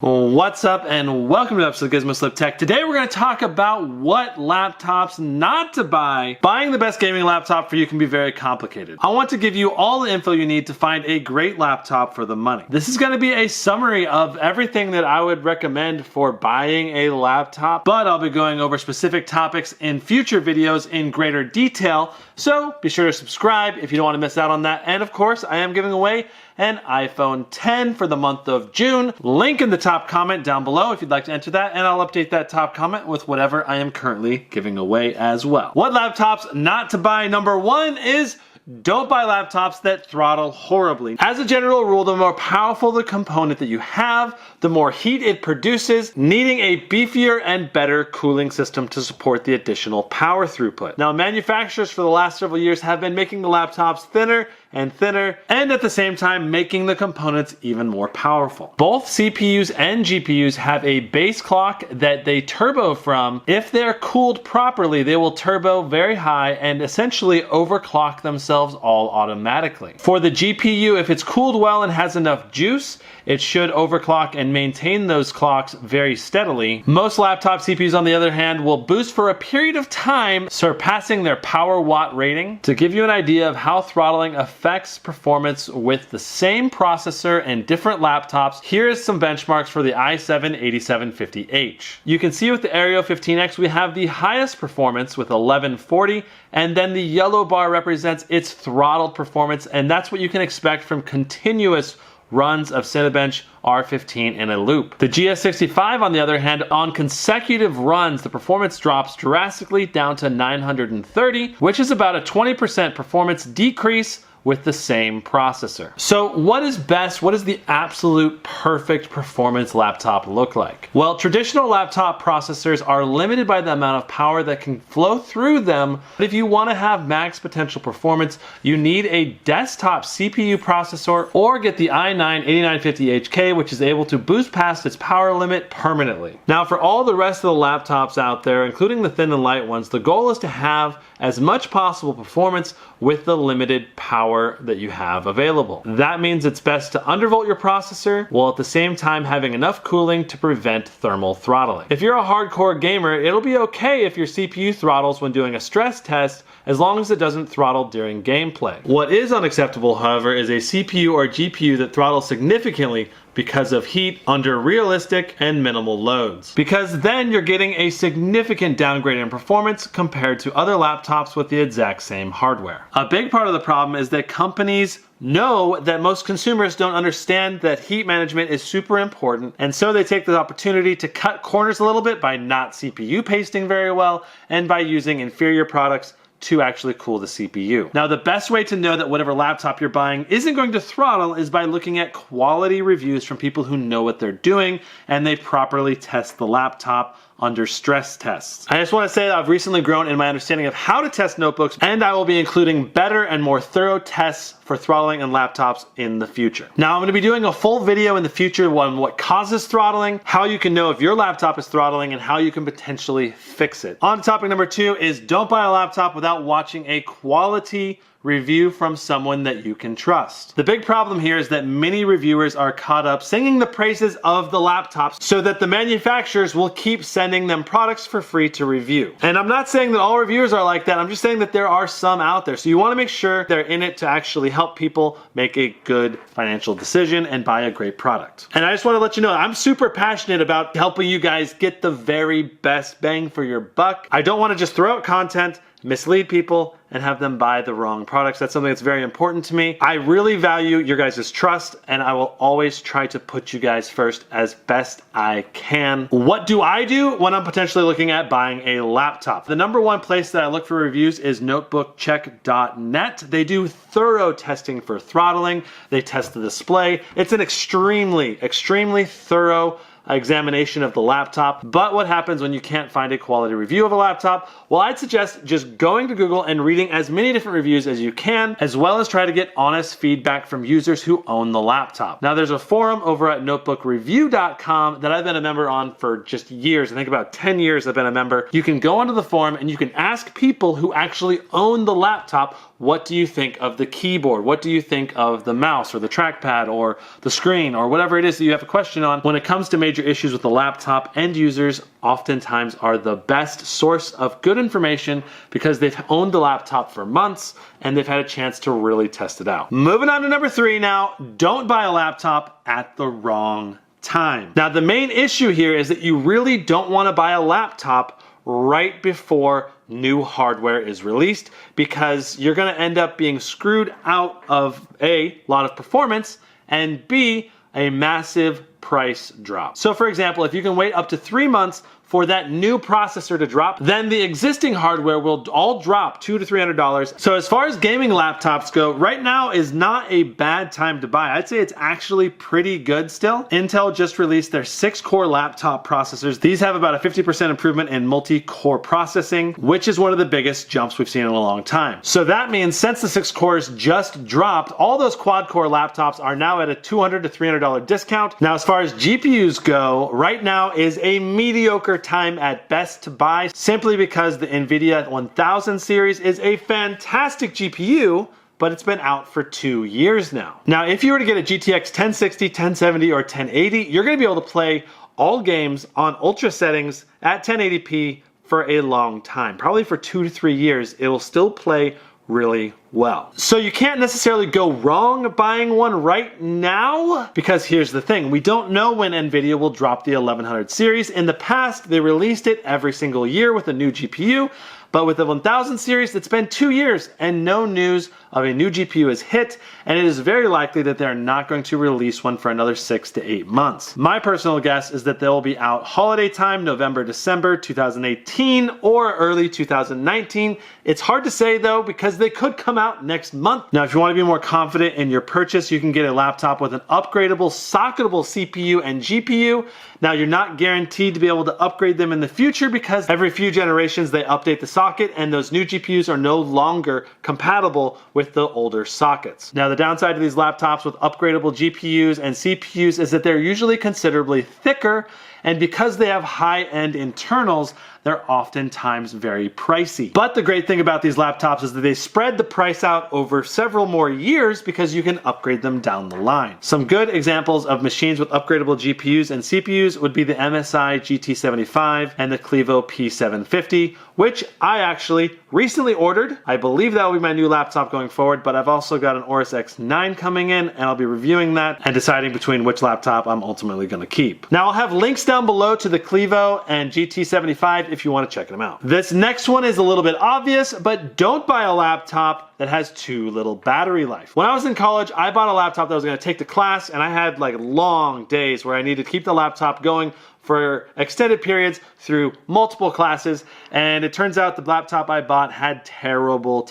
What's up and welcome to the episode of Gizmo Slip Tech. Today we're going to talk about what laptops not to buy. Buying the best gaming laptop for you can be very complicated. I want to give you all the info you need to find a great laptop for the money. This is going to be a summary of everything that I would recommend for buying a laptop, but I'll be going over specific topics in future videos in greater detail, so be sure to subscribe if you don't want to miss out on that. And of course, I am giving away an iPhone 10 for the month of June. Link in the top comment down below if you'd like to enter that, and I'll update that top comment with whatever I am currently giving away as well. What laptops not to buy? Number one is don't buy laptops that throttle horribly. As a general rule, the more powerful the component that you have, the more heat it produces, needing a beefier and better cooling system to support the additional power throughput. Now, manufacturers for the last several years have been making the laptops thinner and thinner, and at the same time making the components even more powerful. Both CPUs and GPUs have a base clock that they turbo from. If they're cooled properly, they will turbo very high and essentially overclock themselves all automatically. For the GPU, if it's cooled well and has enough juice, it should overclock and maintain those clocks very steadily. Most laptop CPUs, on the other hand, will boost for a period of time, surpassing their power watt rating. To give you an idea of how throttling affects performance with the same processor and different laptops, here is some benchmarks for the i7-8750H. You can see with the Aero 15X, we have the highest performance with 1140, and then the yellow bar represents its throttled performance, and that's what you can expect from continuous runs of Cinebench R15 in a loop. The GS65, on the other hand, on consecutive runs, the performance drops drastically down to 930, which is about a 20% performance decrease with the same processor. So what is best? What does the absolute perfect performance laptop look like? Well, traditional laptop processors are limited by the amount of power that can flow through them. But if you want to have max potential performance, you need a desktop CPU processor or get the i9-8950HK, which is able to boost past its power limit permanently. Now, for all the rest of the laptops out there, including the thin and light ones, the goal is to have as much possible performance with the limited power that you have available. That means it's best to undervolt your processor while at the same time having enough cooling to prevent thermal throttling. If you're a hardcore gamer, it'll be okay if your CPU throttles when doing a stress test, as long as it doesn't throttle during gameplay. What is unacceptable, however, is a CPU or GPU that throttles significantly because of heat under realistic and minimal loads. Because then you're getting a significant downgrade in performance compared to other laptops with the exact same hardware. A big part of the problem is that companies know that most consumers don't understand that heat management is super important, and so they take the opportunity to cut corners a little bit by not CPU pasting very well and by using inferior products to actually cool the CPU. Now, the best way to know that whatever laptop you're buying isn't going to throttle is by looking at quality reviews from people who know what they're doing and they properly test the laptop under stress tests. I just want to say that I've recently grown in my understanding of how to test notebooks, and I will be including better and more thorough tests for throttling in laptops in the future. Now, I'm going to be doing a full video in the future on what causes throttling, how you can know if your laptop is throttling, and how you can potentially fix it. On to topic number 2 is don't buy a laptop without watching a quality review from someone that you can trust. The big problem here is that many reviewers are caught up singing the praises of the laptops so that the manufacturers will keep sending them products for free to review. And I'm not saying that all reviewers are like that, I'm just saying that there are some out there. So you want to make sure they're in it to actually help people make a good financial decision and buy a great product. And I just want to let you know, I'm super passionate about helping you guys get the very best bang for your buck. I don't want to just throw out content, mislead people, and have them buy the wrong products. That's something that's very important to me. I really value your guys' trust, and I will always try to put you guys first as best I can. What do I do when I'm potentially looking at buying a laptop? The number one place that I look for reviews is notebookcheck.net. They do thorough testing for throttling. They test the display. It's an extremely thorough examination of the laptop. But what happens when you can't find a quality review of a laptop? Well, I'd suggest just going to Google and reading as many different reviews as you can, as well as try to get honest feedback from users who own the laptop. Now, there's a forum over at notebookreview.com that I've been a member on for just years. I think about 10 years I've been a member. You can go onto the forum and you can ask people who actually own the laptop, what do you think of the keyboard? What do you think of the mouse or the trackpad or the screen or whatever it is that you have a question on? When it comes to major issues with the laptop, end users oftentimes are the best source of good information because they've owned the laptop for months and they've had a chance to really test it out. Moving on to number 3 now, don't buy a laptop at the wrong time. Now, the main issue here is that you really don't want to buy a laptop right before new hardware is released, because you're going to end up being screwed out of A, lot of performance, and B, a massive price drop. So for example, if you can wait up to 3 months for that new processor to drop, then the existing hardware will all drop $200 to $300. So as far as gaming laptops go, right now is not a bad time to buy. I'd say it's actually pretty good still. Intel just released their 6-core laptop processors. These have about a 50% improvement in multi-core processing, which is one of the biggest jumps we've seen in a long time. So that means since the 6 cores just dropped, all those quad-core laptops are now at a $200 to $300 discount. Now, as far as GPUs go, right now is a mediocre time at best to buy, simply because the NVIDIA 1000 series is a fantastic GPU, but it's been out for 2 years now. Now, if you were to get a GTX 1060, 1070, or 1080, you're gonna be able to play all games on ultra settings at 1080p for a long time. Probably for 2 to 3 years, it will still play really well. So you can't necessarily go wrong buying one right now, because here's the thing, we don't know when NVIDIA will drop the 1100 series. In the past, they released it every single year with a new GPU, but with the 1000 series, it's been 2 years and no news of a new GPU is hit, and it is very likely that they're not going to release one for another 6 to 8 months. My personal guess is that they'll be out holiday time, November, December 2018, or early 2019. It's hard to say though, because they could come out next month. Now, if you want to be more confident in your purchase, you can get a laptop with an upgradable, socketable CPU and GPU. Now, you're not guaranteed to be able to upgrade them in the future, because every few generations they update the socket and those new GPUs are no longer compatible with the older sockets. Now, the downside to these laptops with upgradable GPUs and CPUs is that they're usually considerably thicker, and because they have high-end internals, they're oftentimes very pricey. But the great thing about these laptops is that they spread the price out over several more years, because you can upgrade them down the line. Some good examples of machines with upgradable GPUs and CPUs would be the MSI GT75 and the Clevo P750, which I actually recently ordered. I believe that will be my new laptop going forward, but I've also got an Aorus X9 coming in, and I'll be reviewing that and deciding between which laptop I'm ultimately going to keep. Now, I'll have links down below to the Clevo and GT75 if you want to check them out. This next one is a little bit obvious, but don't buy a laptop that has too little battery life. When I was in college, I bought a laptop that I was going to take to class, and I had like long days where I needed to keep the laptop going for extended periods through multiple classes, and it turns out the laptop I bought had terrible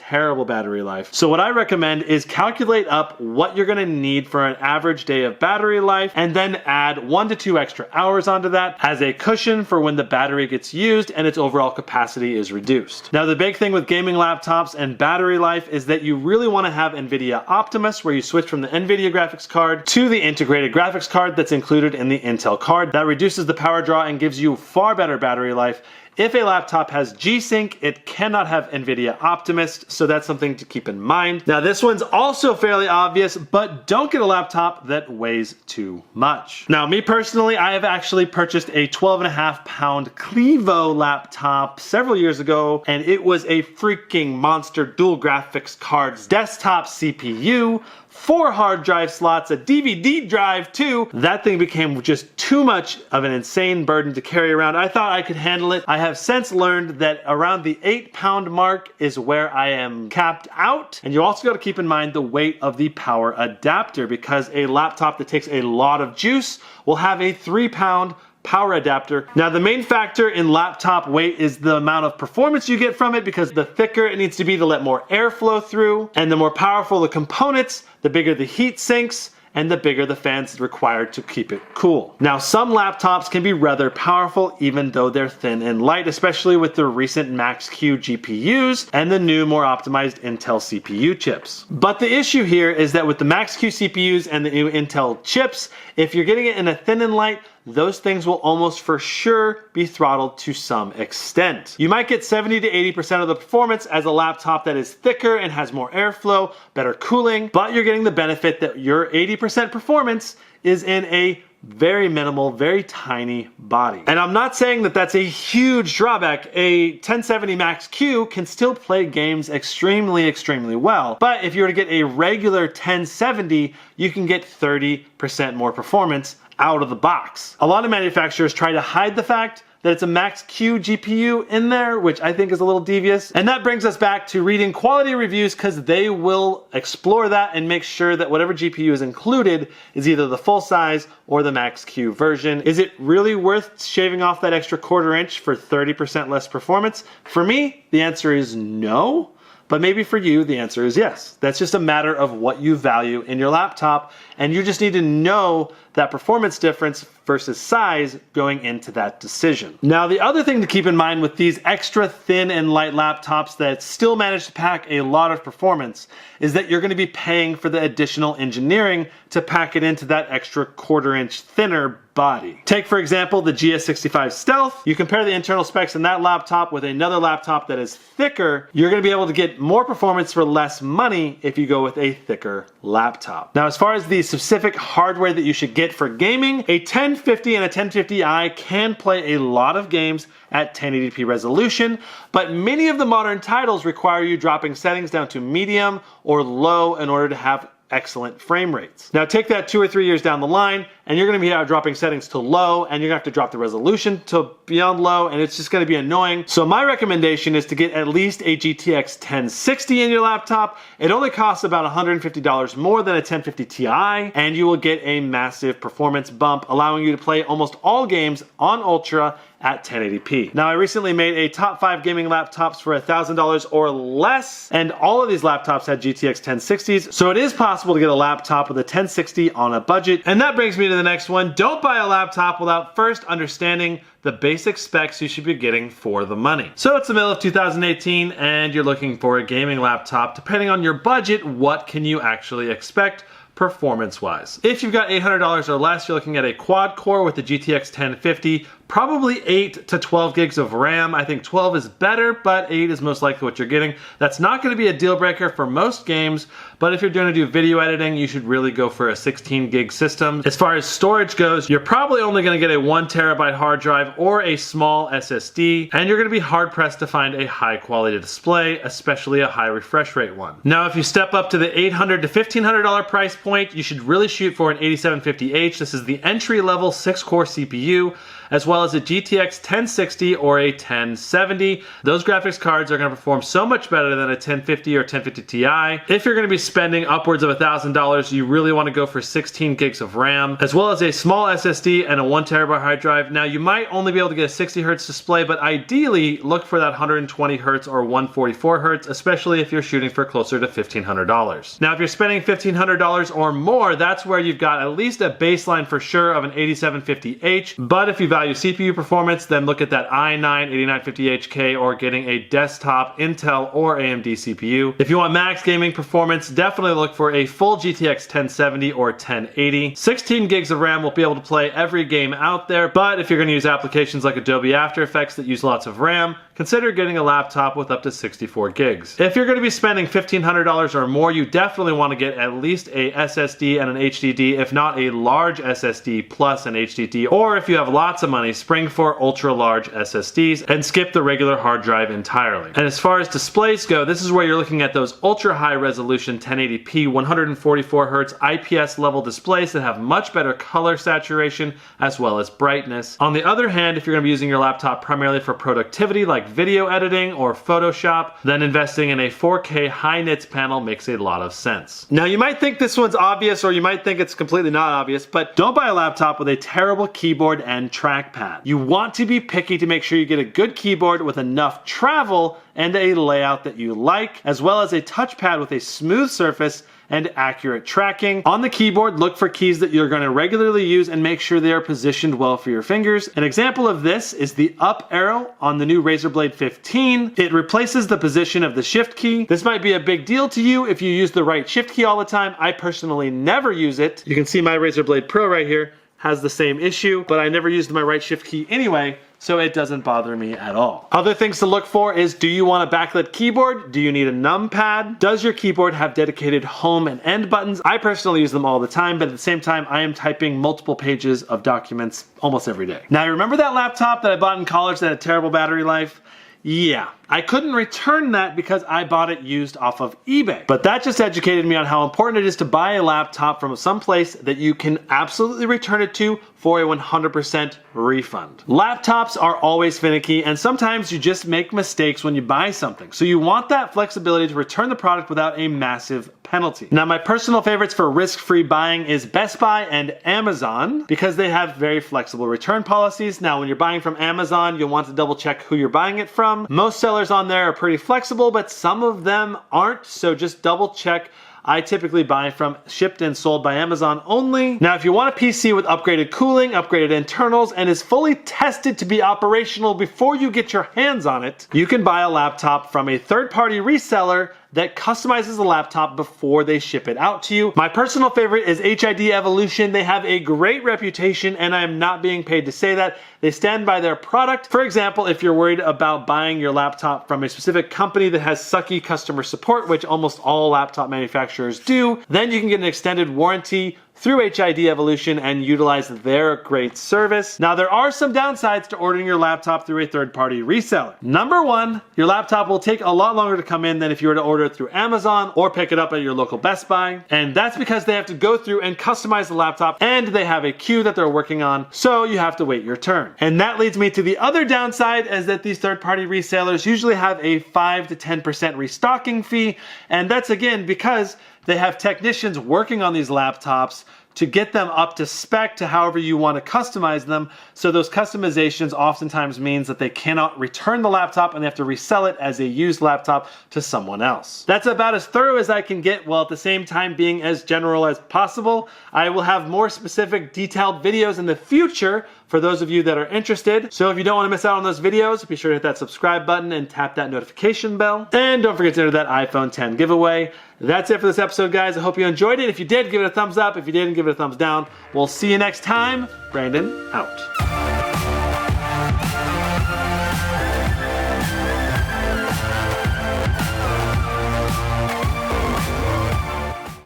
battery life. So what I recommend is calculate up what you're gonna need for an average day of battery life, and then add 1 to 2 extra hours onto that as a cushion for when the battery gets used and its overall capacity is reduced. Now, the big thing with gaming laptops and battery life is that you really wanna have NVIDIA Optimus, where you switch from the NVIDIA graphics card to the integrated graphics card that's included in the Intel card. That reduces the power draw and gives you far better battery life. If a laptop has G-Sync, it cannot have NVIDIA Optimus, so that's something to keep in mind. Now, this one's also fairly obvious, but don't get a laptop that weighs too much. Now, me personally, I have actually purchased a 12.5-pound Clevo laptop several years ago, and it was a freaking monster dual graphics cards, desktop CPU, 4 hard drive slots, a DVD drive too. That thing became just too much of an insane burden to carry around. I thought I could handle it. I have since learned that around the 8-pound mark is where I am capped out. And you also got to keep in mind the weight of the power adapter, because a laptop that takes a lot of juice will have a 3-pound power adapter. Now, the main factor in laptop weight is the amount of performance you get from it, because the thicker it needs to be to let more air flow through, and the more powerful the components, the bigger the heat sinks, and the bigger the fans required to keep it cool. Now, some laptops can be rather powerful even though they're thin and light, especially with the recent Max-Q GPUs and the new, more optimized Intel CPU chips. But the issue here is that with the Max-Q CPUs and the new Intel chips, if you're getting it in a thin and light, those things will almost for sure be throttled to some extent. You might get 70 to 80% of the performance as a laptop that is thicker and has more airflow, better cooling, but you're getting the benefit that your 80% performance is in a very minimal, very tiny body. And I'm not saying that that's a huge drawback. A 1070 Max-Q can still play games extremely well, but if you were to get a regular 1070, you can get 30% more performance out of the box. A lot of manufacturers try to hide the fact that it's a Max-Q GPU in there, which I think is a little devious. And that brings us back to reading quality reviews, because they will explore that and make sure that whatever GPU is included is either the full size or the Max-Q version. Is it really worth shaving off that extra quarter inch for 30% less performance? For me, the answer is no. But maybe for you, the answer is yes. That's just a matter of what you value in your laptop, and you just need to know that performance difference versus size going into that decision. Now, the other thing to keep in mind with these extra thin and light laptops that still manage to pack a lot of performance is that you're going to be paying for the additional engineering to pack it into that extra quarter inch thinner body. Take, for example, the GS65 Stealth. You compare the internal specs in that laptop with another laptop that is thicker, you're going to be able to get more performance for less money if you go with a thicker laptop. Now, as far as the specific hardware that you should get for gaming, a 1050 and a 1050i can play a lot of games at 1080p resolution, but many of the modern titles require you dropping settings down to medium or low in order to have excellent frame rates. Now take that 2 or 3 years down the line and you're going to be dropping settings to low, and you're going to have to drop the resolution to beyond low, and it's just going to be annoying. So my recommendation is to get at least a GTX 1060 in your laptop. It only costs about $150 more than a 1050 Ti, and you will get a massive performance bump, allowing you to play almost all games on Ultra at 1080p. Now, I recently made a top 5 gaming laptops for $1,000 or less, and all of these laptops had GTX 1060s, so it is possible to get a laptop with a 1060 on a budget. And that brings me to the next one. Don't buy a laptop without first understanding the basic specs you should be getting for the money. So it's the middle of 2018 and you're looking for a gaming laptop. Depending on your budget, what can you actually expect performance-wise? If you've got $800 or less, you're looking at a quad core with the GTX 1050, probably 8 to 12 gigs of RAM. I think 12 is better, but 8 is most likely what you're getting. That's not going to be a deal breaker for most games, but if you're going to do video editing, you should really go for a 16 gig system. As far as storage goes, you're probably only going to get a 1 terabyte hard drive or a small SSD, and you're going to be hard pressed to find a high quality display, especially a high refresh rate one. Now, if you step up to the $800 to $1,500 price point, you should really shoot for an 8750H. This is the entry level 6-core CPU, as well as a GTX 1060 or a 1070. Those graphics cards are going to perform so much better than a 1050 or 1050 Ti. If you're going to be spending upwards of $1,000, you really want to go for 16 gigs of RAM, as well as a small SSD and a 1 terabyte hard drive. Now, you might only be able to get a 60 Hz display, but ideally look for that 120 Hz or 144 Hz, especially if you're shooting for closer to $1,500. Now, if you're spending $1,500 or more, that's where you've got at least a baseline for sure of an 8750H, but if you value CPU performance, then look at that i9-8950HK or getting a desktop Intel or AMD CPU. If you want max gaming performance, definitely look for a full GTX 1070 or 1080. 16 gigs of RAM will be able to play every game out there, but if you're going to use applications like Adobe After Effects that use lots of RAM, consider getting a laptop with up to 64 gigs. If you're going to be spending $1,500 or more, you definitely want to get at least a SSD and an HDD, if not a large SSD plus an HDD, or if you have lots of money, spring for ultra large SSDs and skip the regular hard drive entirely. And as far as displays go, this is where you're looking at those ultra high resolution 1080p 144 Hz IPS level displays that have much better color saturation as well as brightness. On the other hand, if you're going to be using your laptop primarily for productivity like video editing or Photoshop, then investing in a 4K high nits panel makes a lot of sense. Now, you might think this one's obvious, or you might think it's completely not obvious, but don't buy a laptop with a terrible keyboard and trackpad. You want to be picky to make sure you get a good keyboard with enough travel and a layout that you like, as well as a touchpad with a smooth surface and accurate tracking. On the keyboard, look for keys that you're going to regularly use and make sure they are positioned well for your fingers. An example of this is the up arrow on the new Razer Blade 15. It replaces the position of the shift key. This might be a big deal to you if you use the right shift key all the time. I personally never use it. You can see my Razer Blade Pro right here has the same issue, but I never used my right shift key anyway, so it doesn't bother me at all. Other things to look for is, do you want a backlit keyboard? Do you need a numpad? Does your keyboard have dedicated home and end buttons? I personally use them all the time, but at the same time, I am typing multiple pages of documents almost every day. Now, remember that laptop that I bought in college that had terrible battery life? Yeah, I couldn't return that because I bought it used off of eBay. But that just educated me on how important it is to buy a laptop from some place that you can absolutely return it to for a 100% refund. Laptops are always finicky, and sometimes you just make mistakes when you buy something. So you want that flexibility to return the product without a massive penalty. Now, my personal favorites for risk-free buying is Best Buy and Amazon because they have very flexible return policies. Now, when you're buying from Amazon, you'll want to double check who you're buying it from. Most sellers on there are pretty flexible, but some of them aren't, so just double check. I typically buy from shipped and sold by Amazon only. Now, if you want a PC with upgraded cooling, upgraded internals, and is fully tested to be operational before you get your hands on it, you can buy a laptop from a third-party reseller that customizes the laptop before they ship it out to you. My personal favorite is HID Evolution. They have a great reputation, and I am not being paid to say that. They stand by their product. For example, if you're worried about buying your laptop from a specific company that has sucky customer support, which almost all laptop manufacturers do, then you can get an extended warranty through HID Evolution and utilize their great service. Now, there are some downsides to ordering your laptop through a third-party reseller. Number one, your laptop will take a lot longer to come in than if you were to order it through Amazon or pick it up at your local Best Buy. And that's because they have to go through and customize the laptop, and they have a queue that they're working on, so you have to wait your turn. And that leads me to the other downside, is that these third-party resellers usually have a 5 to 10% restocking fee, and that's again because they have technicians working on these laptops to get them up to spec to however you want to customize them. So those customizations oftentimes means that they cannot return the laptop and they have to resell it as a used laptop to someone else. That's about as thorough as I can get, while at the same time being as general as possible. I will have more specific detailed videos in the future for those of you that are interested. So if you don't want to miss out on those videos, be sure to hit that subscribe button and tap that notification bell. And don't forget to enter that iPhone 10 giveaway. That's it for this episode, guys. I hope you enjoyed it. If you did, give it a thumbs up. If you didn't, give it a thumbs down. We'll see you next time. Brandon, out.